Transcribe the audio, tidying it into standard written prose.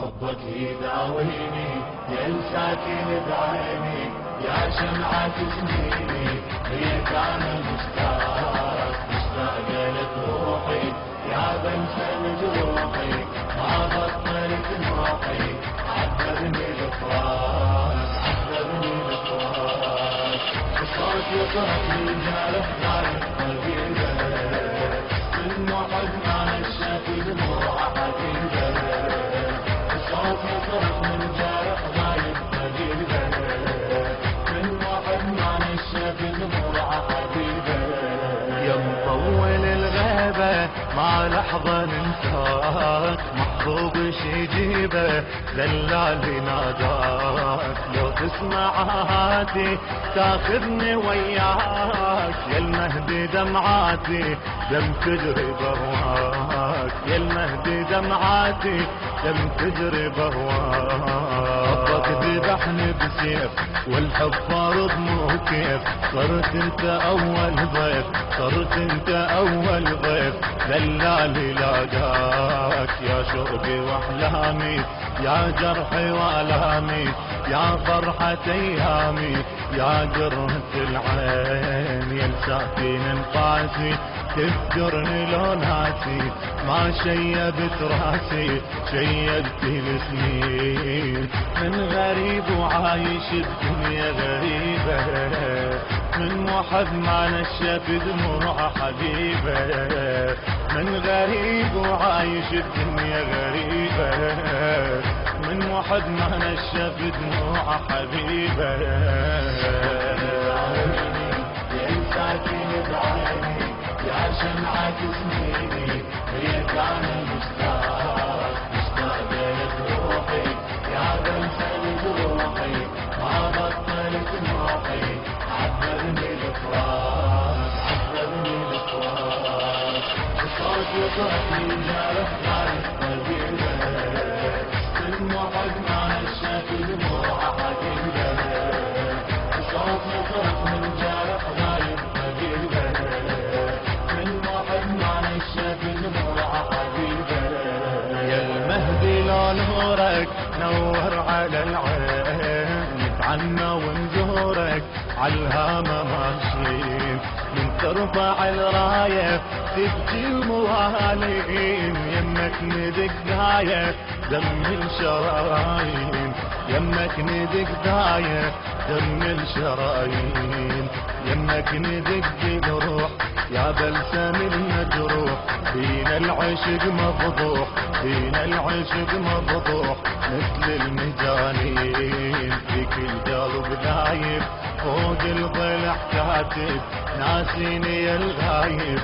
حبك يداويني يا الساكن بعيني يا شمعة سنيني ليك انا مشتاق لك روحي يا بلسم جروحي ما بطلت نوحي عذبني الفراق الصوت يصرخ من جارح ضايق قلبي من وحد ما نشف دموع حبيبه الصوت يصرخ من جارح ضايق قلبي من وحد ما نشف دموع حبيبه يا مطول الغيبة ما لحظة ننساك محبوب شجيبه دلالي ناداك لو تسمع هاتي تاخذني وياك يا المهدي دمعاتي دم تجري بهواك يا المهدي دمعاتي دم تجري بهواك حبك ذبحني بسيف والحب فرض مو كيف صرت انت اول ضيف صرت انت اول ضيف دلالي لاقاك يا شوقي واحلامي يا جرحي والامي يا فرحة ايامي يا قرة العين يا الساكن انقاسي تذكرني لو ناسي ما شيبت راسي شيبت السنين من غريب وعايش الدنيا غريبة من محب ما نشف دموع حبيبه من غريب وعايش الدنيا غريبة من محب ما نشف دموع حبيبه يا ساكن بعيني يا شمعة سنيني ليك انا مشتاق لك روحي يا بلسم جروحي ما بطلت نوحي عذبني الفراق الصوت يصرخ من جارح ضايق قلبي من وحد ما نشف دموع حبيبه الصوت يصرخ من جارح ضايق قلبي من وحد ما نشف دموع حبيبه يا المهدي لو نورك نور على العين نتعنى ونزورك عالهامة ماشيين من ترفع الراية تبكي الموالين يمك ندق داية دم الشرايين يمك ندق داية دم الشرايين يمك ندق نروح يا بلسم المجروح فينا العشق مفضوح فينا العشق مفضوح مثل المجانين في كل قلب دايب فوق الضلع كاتب ناسيني الغايب